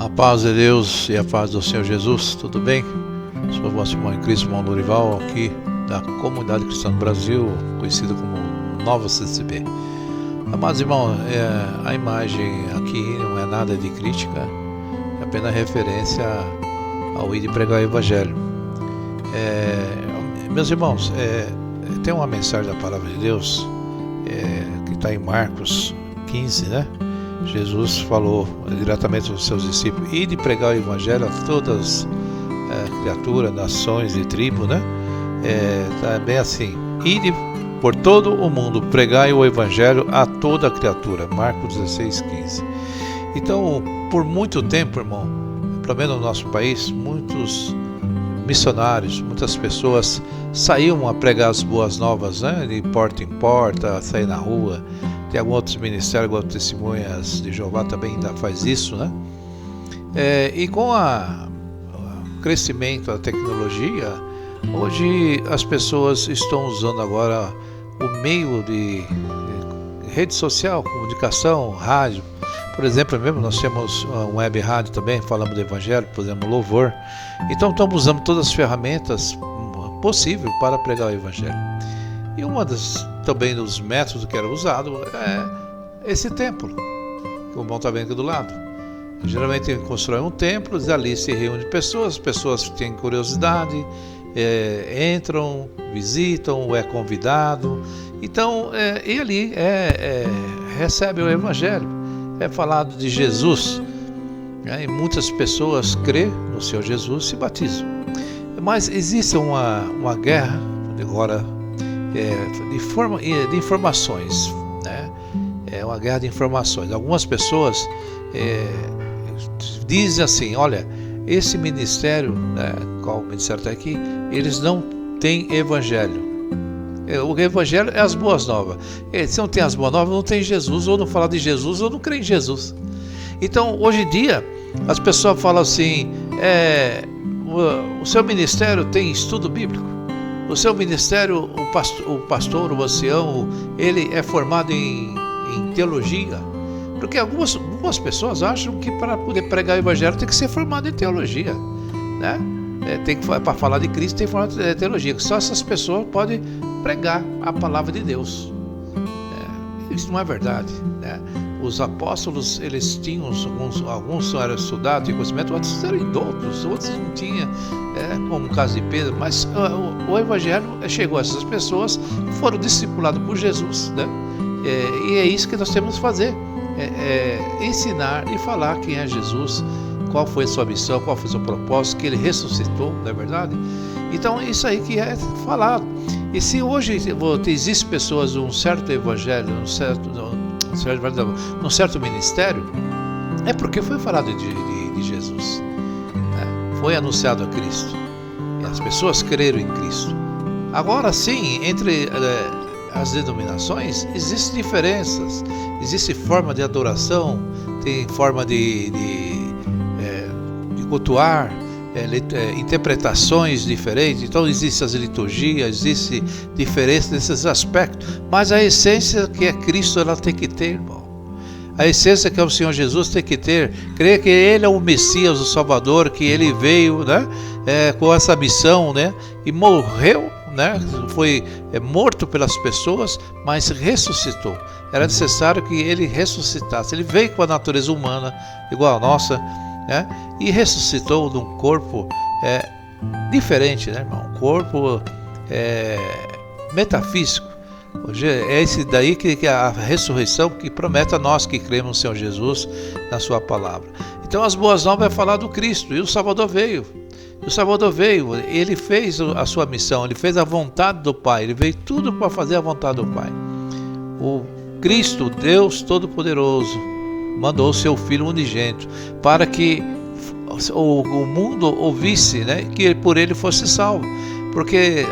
A paz de Deus e a paz do Senhor Jesus, tudo bem? Sou o vosso irmão em Cristo, irmão Lorival, aqui da Comunidade Cristã do Brasil, conhecido como Nova CCB. Amados irmãos, a imagem aqui não é nada de crítica, é apenas referência ao ir de pregar o Evangelho. Meus irmãos, tem uma mensagem da Palavra de Deus que está em Marcos 15, né? Jesus falou diretamente aos seus discípulos: ide pregar o Evangelho a todas as criaturas, nações e tribos, né? Tá bem assim: ide por todo o mundo, pregai o Evangelho a toda criatura. Marcos 16:15. Então, por muito tempo, irmão, pelo menos no nosso país, muitos missionários, muitas pessoas saíam a pregar as boas novas, né? De porta em porta, sair na rua. Tem alguns outros ministérios, algumas testemunhas de Jeová também ainda faz isso, né? E com o crescimento da tecnologia, hoje as pessoas estão usando agora o meio de rede social, comunicação, rádio. Por exemplo, mesmo nós temos uma web rádio também, falamos do Evangelho, por exemplo, louvor. Então estamos usando todas as ferramentas possíveis para pregar o Evangelho. E também dos métodos que era usado é esse templo, que o irmão está vendo aqui do lado. Geralmente constrói um templo, e ali se reúne pessoas, as pessoas têm curiosidade, entram, visitam, é convidado. Então, e ali recebe o Evangelho, é falado de Jesus, e muitas pessoas crêem no Senhor Jesus e se batizam. Mas existe uma guerra agora de informações, né? É uma guerra de informações. Algumas pessoas dizem assim: olha, esse ministério, né, qual o ministério está aqui, eles não têm evangelho. O evangelho é as boas novas. Se não tem as boas novas, não tem Jesus, ou não fala de Jesus, ou não crê em Jesus. Então, hoje em dia, as pessoas falam assim: o seu ministério tem estudo bíblico? O seu ministério, o pastor, o ancião, ele é formado em teologia? Porque algumas pessoas acham que para poder pregar o Evangelho tem que ser formado em teologia, né? Para falar de Cristo tem que formar em teologia. Só essas pessoas podem pregar a palavra de Deus. Isso não é verdade, né? Os apóstolos, eles tinham, alguns eram estudados, tinham conhecimento, outros eram indoutos, outros não tinham, como o caso de Pedro, mas o Evangelho chegou a essas pessoas que foram discipuladas por Jesus, né? E é isso que nós temos que fazer, ensinar e falar quem é Jesus, qual foi a sua missão, qual foi o seu propósito, que ele ressuscitou, não é verdade? Então, isso aí que é falado. E se hoje existem pessoas de um certo evangelho, num certo ministério, é porque foi falado de Jesus, né? Foi anunciado a Cristo, e as pessoas creram em Cristo. Agora sim, entre as denominações existem diferenças, existe forma de adoração, tem forma de cultuar, interpretações diferentes. Então existem as liturgias, existe diferença nesses aspectos, mas a essência que é Cristo, ela tem que ter, irmão. A essência que é o Senhor Jesus tem que ter, crer que Ele é o Messias, o Salvador, que Ele veio, né, com essa missão, né, e morreu, né, foi morto pelas pessoas, mas ressuscitou. Era necessário que Ele ressuscitasse. Ele veio com a natureza humana igual a nossa, né, e ressuscitou num corpo diferente, né, irmão? Um corpo metafísico. Hoje é esse daí que é a ressurreição que promete a nós que cremos no Senhor Jesus, na sua palavra. Então as boas novas é falar do Cristo, e o Salvador veio. Ele fez a sua missão, ele fez a vontade do Pai, ele veio tudo para fazer a vontade do Pai. O Cristo, Deus Todo-Poderoso, mandou o seu Filho unigênito para que o mundo ouvisse, né, que por ele fosse salvo. Porque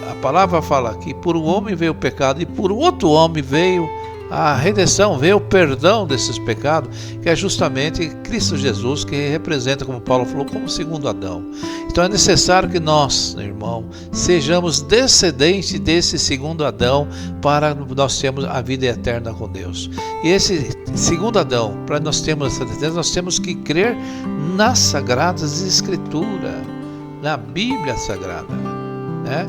a palavra fala que por um homem veio o pecado e por outro homem veio a redenção, vê o perdão desses pecados, que é justamente Cristo Jesus, que representa, como Paulo falou, como segundo Adão. Então é necessário que nós, irmão, sejamos descendentes desse segundo Adão, para nós termos a vida eterna com Deus. E esse segundo Adão, para nós termos essa certeza, nós temos que crer nas Sagradas Escrituras, na Bíblia Sagrada, né?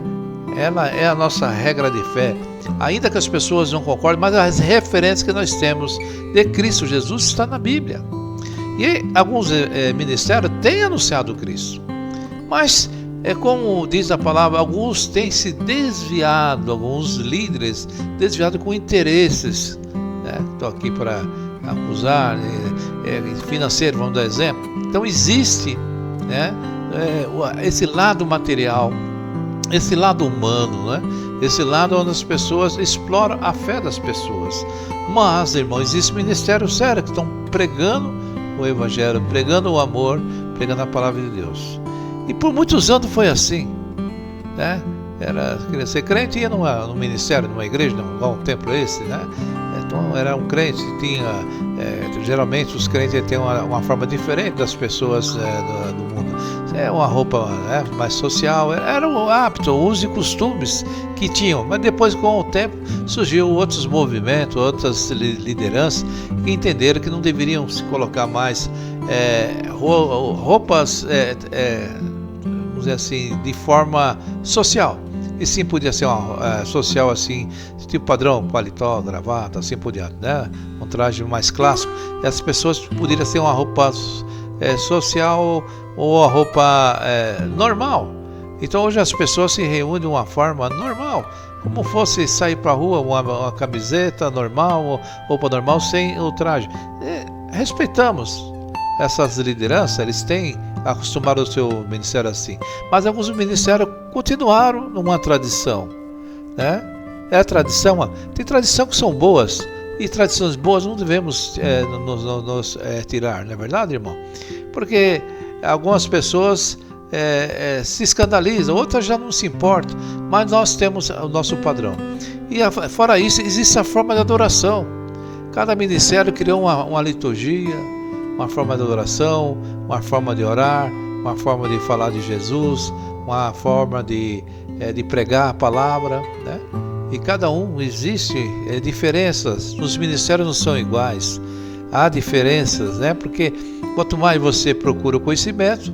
Ela é a nossa regra de fé. Ainda que as pessoas não concordem, mas as referências que nós temos de Cristo Jesus está na Bíblia. E alguns ministérios têm anunciado Cristo, mas como diz a palavra, alguns têm se desviado, alguns líderes desviado com interesses, né? Estou aqui para acusar, financeiro, vamos dar exemplo. Então existe, né, esse lado material, esse lado humano, né? Esse lado onde as pessoas exploram a fé das pessoas. Mas, irmão, existe ministério sério que estão pregando o Evangelho, pregando o amor, pregando a palavra de Deus. E por muitos anos foi assim, né? Queria ser crente, ia num ministério, numa igreja, num templo esse, né? Então era um crente, tinha, geralmente os crentes têm uma forma diferente das pessoas do mundo. Uma roupa, né, mais social, era o hábito, usos e costumes que tinham. Mas depois, com o tempo, surgiu outros movimentos, outras lideranças que entenderam que não deveriam se colocar mais roupas, vamos dizer assim, de forma social. E sim podia ser uma social assim, tipo padrão, paletó, gravata, assim por diante, né? Um traje mais clássico. E as pessoas poderiam ser uma roupa social ou a roupa normal. Então hoje as pessoas se reúnem de uma forma normal, como fosse sair para a rua, uma camiseta normal, roupa normal, sem o traje. Respeitamos essas lideranças, eles têm acostumado o seu ministério assim, mas alguns ministérios continuaram numa tradição, né? Tradição, tem tradição que são boas, e tradições boas não devemos nos tirar, não é verdade, irmão? Porque algumas pessoas se escandalizam, outras já não se importam, mas nós temos o nosso padrão. E fora isso, existe a forma de adoração. Cada ministério criou uma liturgia, uma forma de adoração, uma forma de orar, uma forma de falar de Jesus, uma forma de pregar a palavra, né? E cada um existe diferenças, os ministérios não são iguais, há diferenças, né? Porque quanto mais você procura o conhecimento,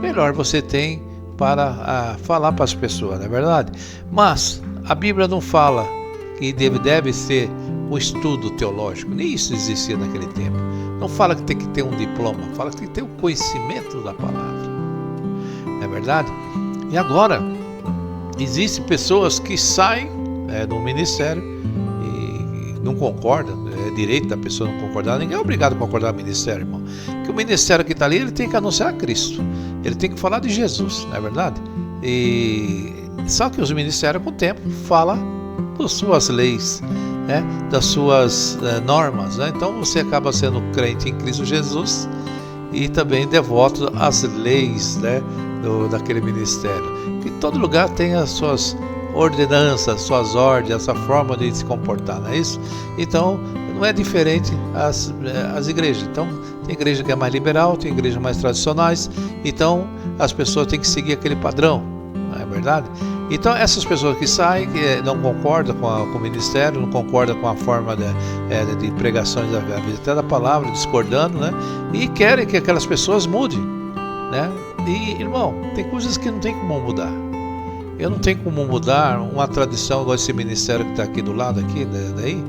melhor você tem para falar para as pessoas, não é verdade? Mas a Bíblia não fala que deve ser um estudo teológico, nem isso existia naquele tempo. Não fala que tem que ter um diploma, fala que tem que ter o conhecimento da palavra, não é verdade? E agora, existem pessoas que saem do ministério e não concordam, é direito da pessoa não concordar, ninguém é obrigado a concordar com o ministério, irmão. Porque o ministério que está ali, ele tem que anunciar Cristo, ele tem que falar de Jesus, não é verdade? Só que os ministérios, com o tempo, falam das suas leis, né? Das suas normas, né? Então você acaba sendo crente em Cristo Jesus e também devoto às leis, né? Daquele ministério. Que todo lugar tem as suas ordenanças, suas ordens, essa forma de se comportar, não é isso? Então não é diferente as igrejas. Então tem igreja que é mais liberal, tem igrejas mais tradicionais, então as pessoas têm que seguir aquele padrão, não é verdade? Então essas pessoas que saem, que não concordam com o ministério, não concordam com a forma de pregações da vida, até da palavra, discordando, né? E querem que aquelas pessoas mudem, né? E, irmão, tem coisas que não tem como mudar. Eu não tenho como mudar uma tradição igual esse ministério que está aqui do lado, aqui, daí,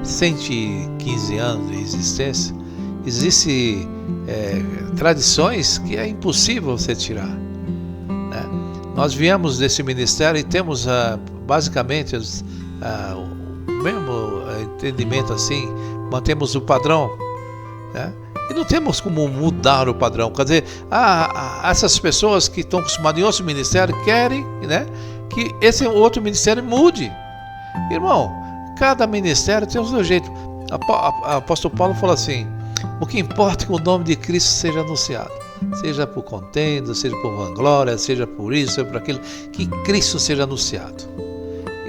115 anos de existência. Existem tradições que é impossível você tirar, né? Nós viemos desse ministério e temos basicamente o mesmo entendimento assim, mantemos o padrão, né? E não temos como mudar o padrão. Quer dizer, essas pessoas que estão acostumadas em outro ministério querem, né, que esse outro ministério mude. Irmão, cada ministério tem o seu jeito. O apóstolo Paulo falou assim: o que importa é que o nome de Cristo seja anunciado. Seja por contenda, seja por vanglória, seja por isso, seja por aquilo, que Cristo seja anunciado.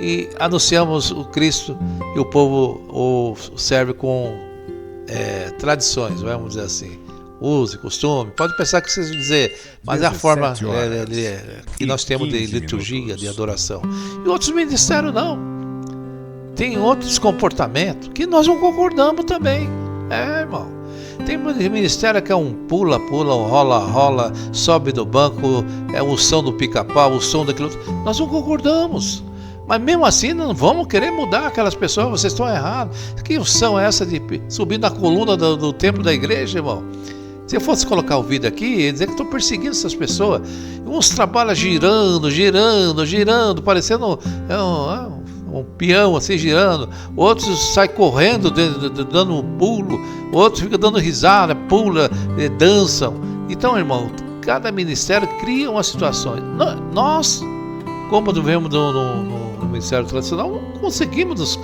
e anunciamos o Cristo, e o povo o serve com tradições, vamos dizer assim, uso e costume. Pode pensar que vocês vão dizer, mas é a forma que nós temos de liturgia, de adoração. E outros ministérios não. Tem outros comportamentos que nós não concordamos também. Irmão. Tem ministério que é um pula, um rola, sobe do banco, o som do pica-pau, o som daquilo. Nós não concordamos. Mas mesmo assim, não vamos querer mudar aquelas pessoas. Vocês estão errados. Que unção é essa de subir na coluna do templo da igreja, irmão? Se eu fosse colocar o vídeo aqui, ia dizer que estou perseguindo essas pessoas. Uns trabalham girando, parecendo um peão assim girando. Outros saem correndo, dando um pulo. Outros ficam dando risada, pula, dançam. Então, irmão, cada ministério cria uma situação. Nós, como vemos no ministério tradicional, não conseguimos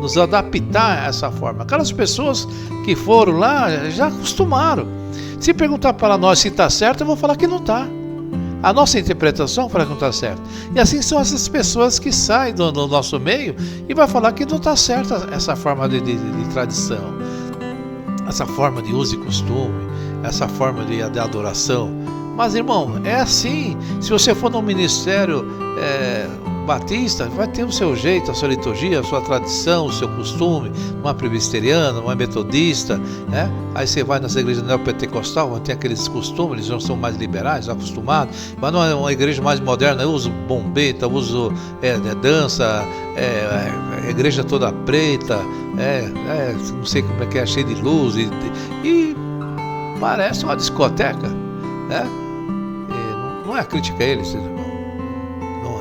nos adaptar a essa forma. Aquelas pessoas que foram lá já acostumaram. Se perguntar para nós se está certo, eu vou falar que não está. A nossa interpretação fala que não está certo. E assim são essas pessoas que saem do nosso meio e vai falar que não está certa essa forma de tradição, essa forma de uso e costume, essa forma de adoração. Mas, irmão, é assim. Se você for num ministério batista, vai ter o seu jeito, a sua liturgia, a sua tradição, o seu costume. Uma presbiteriana, uma metodista, né? Aí você vai nas igrejas neopentecostal, onde tem aqueles costumes, eles não são mais liberais, acostumados. Mas não é uma igreja mais moderna, eu uso bombeta, uso dança, a igreja toda preta, não sei como é que é, cheia de luz e parece uma discoteca, né? Não é crítica a eles, irmão.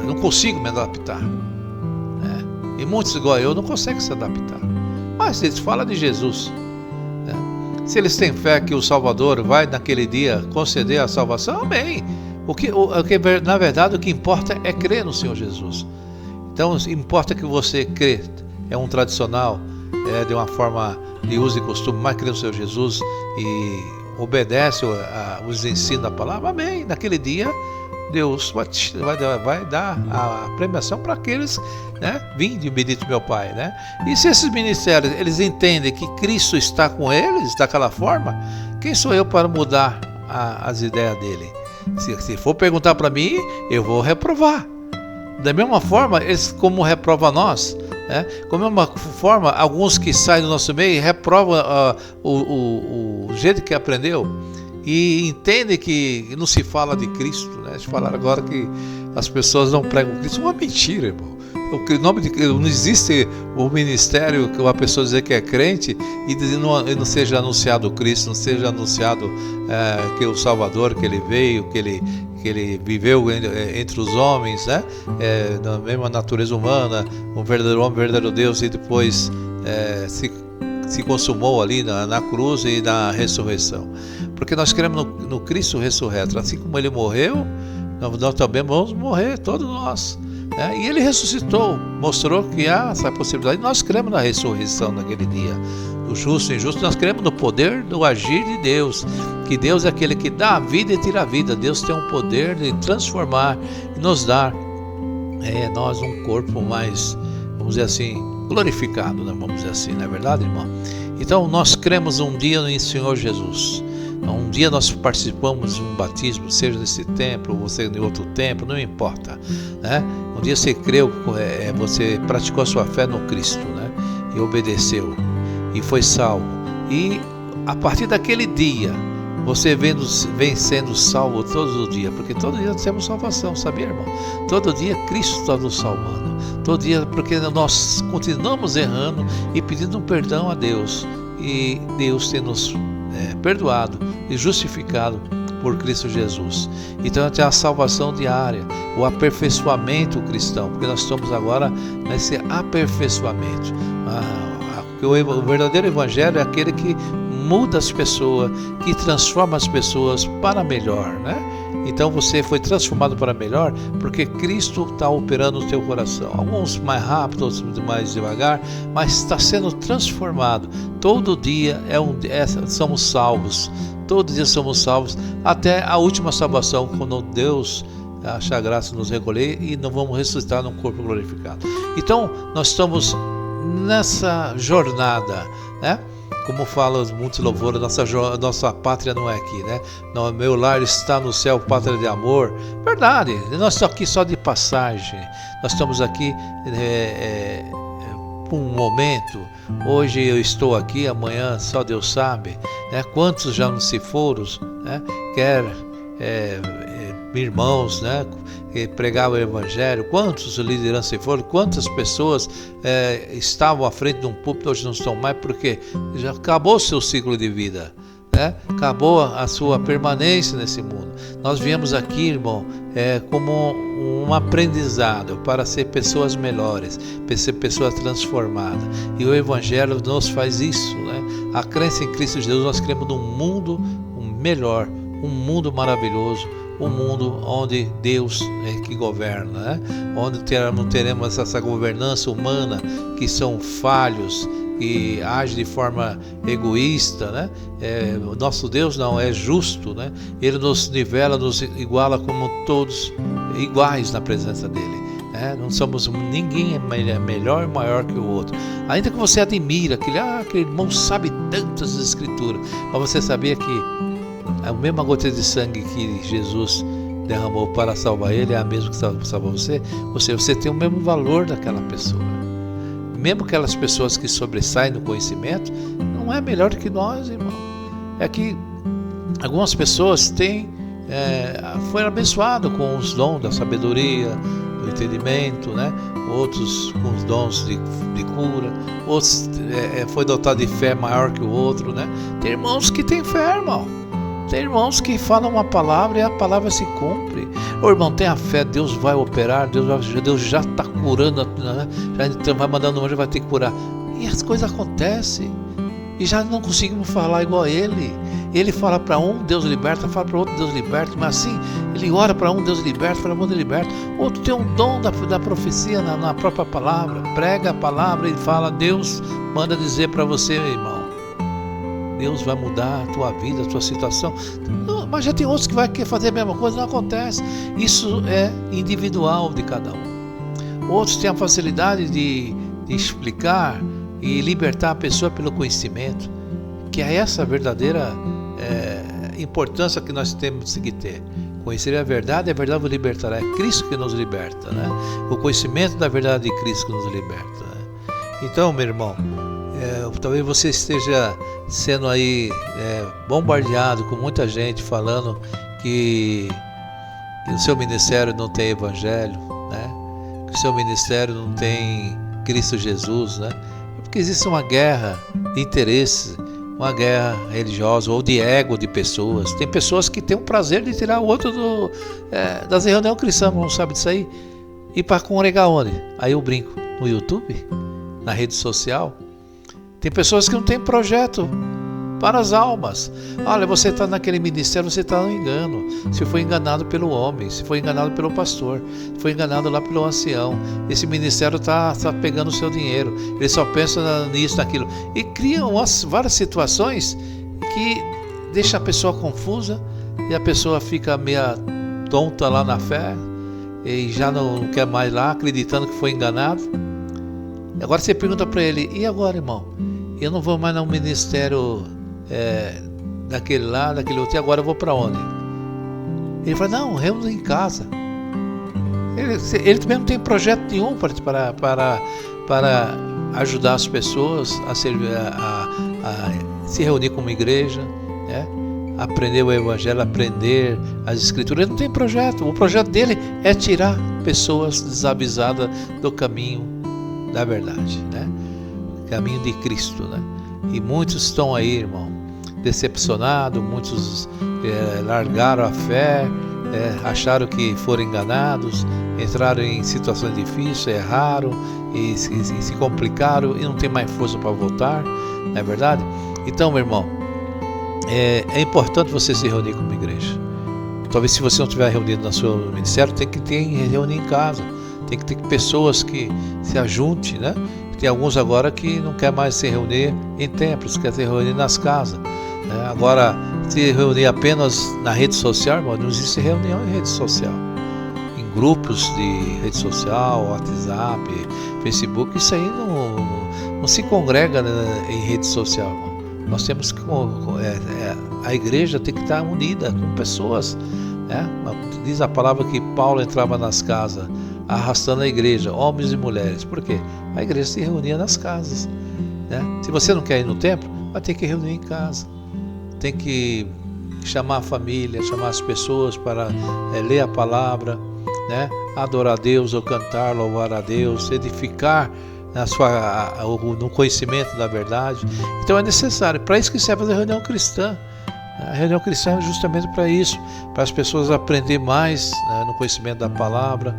Eu não consigo me adaptar, né? E muitos igual eu não conseguem se adaptar. Mas eles falam de Jesus, né? Se eles têm fé que o Salvador vai naquele dia conceder a salvação, amém. Na verdade, o que importa é crer no Senhor Jesus. Então, importa que você crê, é um tradicional, de uma forma de uso e costume, mas crê no Senhor Jesus e obedece os ensinos da palavra, amém. Naquele dia, Deus vai dar a premiação para aqueles, né? Vinde, bendito meu Pai, né? E se esses ministérios, eles entendem que Cristo está com eles daquela forma, quem sou eu para mudar as ideias dele? Se for perguntar para mim, eu vou reprovar. Da mesma forma, eles como reprovam nós, né? Com a mesma forma, alguns que saem do nosso meio reprovam o jeito que aprendeu. E entende que não se fala de Cristo, né? Eles falaram agora que as pessoas não pregam Cristo. Uma mentira, irmão. Não existe o ministério que uma pessoa dizer que é crente e não seja anunciado Cristo, não seja anunciado que o Salvador, que ele veio, que ele viveu entre os homens, né? Na mesma natureza humana, um verdadeiro homem, um verdadeiro Deus, e depois se consumou ali na cruz e na ressurreição. Porque nós queremos no Cristo ressurreto. Assim como ele morreu, nós também vamos morrer, todos nós, né? E ele ressuscitou, mostrou que há essa possibilidade. Nós cremos na ressurreição naquele dia. O justo e o injusto, nós cremos no poder do agir de Deus. Que Deus é aquele que dá a vida e tira a vida. Deus tem um poder de transformar e nos dar nós um corpo mais, vamos dizer assim, glorificado, né? Vamos dizer assim, não é verdade, irmão? Então nós cremos um dia no Senhor Jesus. Um dia nós participamos de um batismo, seja nesse templo ou seja em outro templo, não importa, né? Um dia você creu, você praticou a sua fé no Cristo, né? E obedeceu e foi salvo. E a partir daquele dia você vem sendo salvo todos os dias, porque todo dia nós temos salvação, sabia, irmão? Todo dia Cristo está nos salvando, todo dia, porque nós continuamos errando e pedindo perdão a Deus, e Deus tem nos perdoado e justificado por Cristo Jesus. Então tem a salvação diária, o aperfeiçoamento cristão, porque nós estamos agora nesse aperfeiçoamento. O verdadeiro evangelho é aquele que muda as pessoas, que transforma as pessoas para melhor, né? Então você foi transformado para melhor porque Cristo está operando no teu coração. Alguns mais rápido, outros mais devagar, mas está sendo transformado. Todo dia somos salvos. Todo dia somos salvos até a última salvação, quando Deus achar graça, nos recolher e não vamos ressuscitar num corpo glorificado. Então, nós estamos nessa jornada, né? Como fala muitos louvores, nossa pátria não é aqui, né? Meu lar está no céu, pátria de amor. Verdade, nós estamos aqui só de passagem. Nós estamos aqui por um momento. Hoje eu estou aqui, amanhã só Deus sabe, né? Quantos já não se foram, né? Quer irmãos, né? Pregar o evangelho, quantos lideranças se foram, quantas pessoas estavam à frente de um púlpito, hoje não estão mais, porque já acabou o seu ciclo de vida, né? Acabou a sua permanência nesse mundo. Nós viemos aqui, irmão, como um aprendizado para ser pessoas melhores, para ser pessoas transformadas, e o evangelho nos faz isso, né? A crença em Cristo Jesus, nós cremos num mundo melhor, um mundo maravilhoso, um mundo onde Deus é que governa, né? Onde não teremos essa governança humana que são falhos, que age de forma egoísta, né? O nosso Deus não é justo, né? Ele nos nivela, nos iguala como todos iguais na presença dele, né? Não somos, ninguém é melhor e maior que o outro, ainda que você admira aquele irmão sabe tantas escrituras, mas você sabia que a mesma gota de sangue que Jesus derramou para salvar ele é a mesma que salva você. Ou seja, você tem o mesmo valor daquela pessoa. Mesmo aquelas pessoas que sobressaem no conhecimento, não é melhor que nós, irmão. É que algumas pessoas foram abençoadas com os dons da sabedoria, do entendimento, né? Outros com os dons de cura, outros foi dotado de fé maior que o outro, né? Tem irmãos que têm fé, irmão. Tem irmãos que falam uma palavra e a palavra se cumpre. Ô irmão, tenha fé, Deus vai operar, Deus já está curando, né? Já vai mandando um anjo, vai ter que curar. E as coisas acontecem. E já não conseguimos falar igual a ele. Ele fala para um, Deus liberta, fala para outro, Deus liberta. Mas assim, ele ora para um, Deus liberta, para outro, Deus liberta. Outro tem um dom da profecia na própria palavra. Prega a palavra e fala, Deus manda dizer para você, irmão. Deus vai mudar a tua vida, a tua situação. Não, mas já tem outros que vai querer fazer a mesma coisa, não acontece. Isso é individual de cada um. Outros têm a facilidade de explicar e libertar a pessoa pelo conhecimento, que é essa a verdadeira importância que nós temos que ter. Conhecer a verdade vos libertará. É Cristo que nos liberta, né? O conhecimento da verdade de Cristo que nos liberta, né? Então, meu irmão, talvez você esteja sendo aí bombardeado com muita gente falando que o seu ministério não tem evangelho, né? Que o seu ministério não tem Cristo Jesus, né? Porque existe uma guerra de interesses, uma guerra religiosa ou de ego de pessoas. Tem pessoas que têm o prazer de tirar o outro das reuniões cristãs, não sabe disso aí, e para congregar onde? Aí eu brinco, no YouTube, na rede social. Tem pessoas que não têm projeto para as almas. Olha, você está naquele ministério, você está no engano. Se foi enganado pelo homem, se foi enganado pelo pastor, se foi enganado lá pelo ancião. Esse ministério está pegando o seu dinheiro. Ele só pensa nisso, naquilo. E criam várias situações que deixam a pessoa confusa e a pessoa fica meia tonta lá na fé e já não quer mais lá, acreditando que foi enganado. Agora você pergunta para ele, e agora, irmão? Eu não vou mais no ministério daquele lá, daquele outro, e agora eu vou para onde? Ele fala, não, reúne em casa. Ele também não tem projeto nenhum para ajudar as pessoas a se reunir como igreja, né? Aprender o evangelho, aprender as escrituras. Ele não tem projeto. O projeto dele é tirar pessoas desavisadas do caminho da verdade, né? Caminho de Cristo, né? E muitos estão aí, irmão, decepcionados, muitos largaram a fé, acharam que foram enganados, entraram em situações difíceis, erraram e se complicaram e não tem mais força para voltar, não é verdade? Então, meu irmão, é importante você se reunir como igreja. Talvez se você não estiver reunido no seu ministério, tem que reunir em casa. Tem que ter pessoas que se ajuntem, né? Tem alguns agora que não quer mais se reunir em templos, quer se reunir nas casas, né? Agora, se reunir apenas na rede social, irmão, não existe reunião em rede social. grupos de rede social, WhatsApp, Facebook. Isso aí não se congrega, né, em rede social, irmão. Nós temos que a igreja tem que estar unida com pessoas, né? Diz a palavra que Paulo entrava nas casas arrastando a igreja, homens e mulheres. Por quê? A igreja se reunia nas casas, né? Se você não quer ir no templo, vai ter que reunir em casa. Tem que chamar a família, chamar as pessoas para ler a palavra, né? Adorar a Deus, ou cantar, louvar a Deus, edificar no conhecimento da verdade. Então é necessário, para isso que serve a reunião cristã. A reunião cristã é justamente para isso, para as pessoas aprenderem mais, né, no conhecimento da palavra,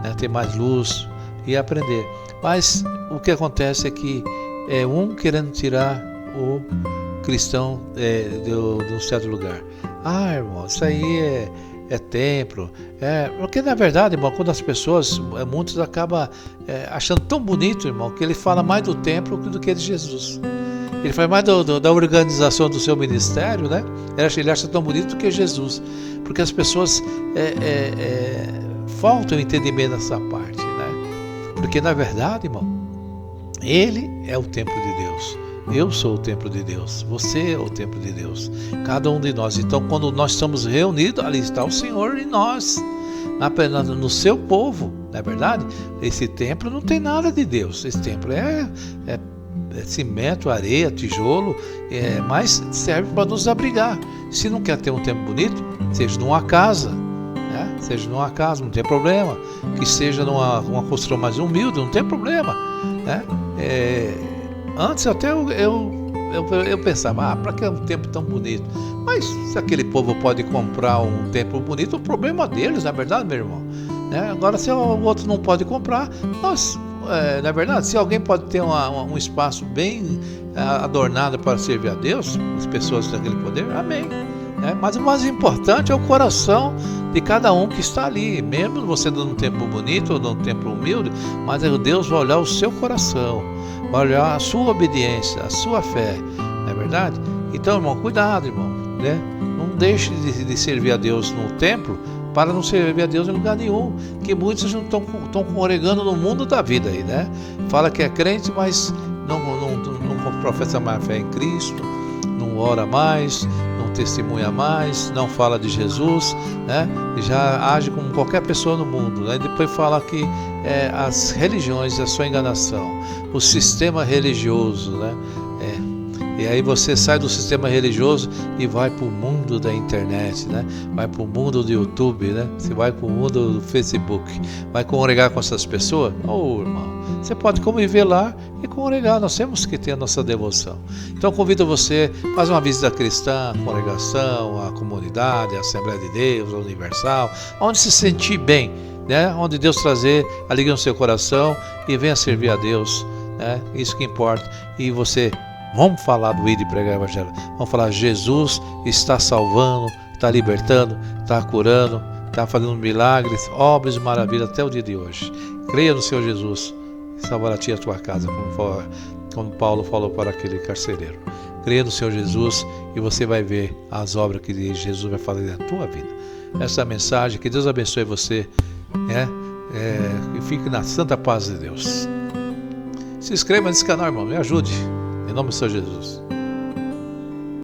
né, ter mais luz e aprender. Mas o que acontece é que um querendo tirar o cristão de um certo lugar. Irmão, isso aí é templo. Porque na verdade, irmão, quando as pessoas, muitos acabam achando tão bonito, irmão, que ele fala mais do templo do que de Jesus. Ele fala mais da organização do seu ministério, né? Ele acha tão bonito do que Jesus. Porque as pessoas faltam entendimento nessa parte, né? Porque na verdade, irmão, ele é o templo de Deus. Eu sou o templo de Deus, você é o templo de Deus, cada um de nós. Então, quando nós estamos reunidos, ali está o Senhor e nós, no seu povo, não é verdade? Esse templo não tem nada de Deus, esse templo é cimento, areia, tijolo, mas serve para nos abrigar. Se não quer ter um templo bonito, seja numa casa, né? Seja numa casa, não tem problema. Que seja numa construção mais humilde, não tem problema, né? Antes até eu pensava, para que é um templo tão bonito? Mas se aquele povo pode comprar um templo bonito, o problema deles, na verdade, meu irmão, né? Agora, se o outro não pode comprar, na verdade, se alguém pode ter um espaço bem adornado para servir a Deus, as pessoas têm aquele poder, amém. Mas o mais importante é o coração de cada um que está ali. Mesmo você dando um templo bonito ou num templo humilde, mas Deus vai olhar o seu coração, vai olhar a sua obediência, a sua fé, não é verdade? Então, irmão, cuidado, irmão, né? Não deixe de servir a Deus no templo para não servir a Deus em lugar nenhum, que muitos não estão congregando no mundo da vida aí, né? Fala que é crente, mas não professa mais fé em Cristo, não ora mais, não testemunha mais, não fala de Jesus, né? Já age como qualquer pessoa no mundo, né? E depois fala que as religiões é só enganação, o sistema religioso, né? E aí você sai do sistema religioso e vai para o mundo da internet, né? Vai para o mundo do YouTube, né? Você vai para o mundo do Facebook, vai congregar com essas pessoas? Irmão, você pode conviver lá e congregar, nós temos que ter a nossa devoção. Então convido você, faz uma visita cristã, a congregação, a comunidade, a Assembleia de Deus, a Universal, onde se sentir bem, né? Onde Deus trazer alegria no seu coração e venha servir a Deus, né? Isso que importa. E você... Vamos falar do ir e pregar o Evangelho. Vamos falar, Jesus está salvando, está libertando, está curando, está fazendo milagres, obras e maravilhas até o dia de hoje. Creia no Senhor Jesus, salvará a ti e a tua casa, como Paulo falou para aquele carcereiro. Creia no Senhor Jesus e você vai ver as obras que Jesus vai fazer na tua vida. Essa mensagem, que Deus abençoe você, e fique na santa paz de Deus. Se inscreva nesse canal, irmão, me ajude. Em nome do Senhor Jesus.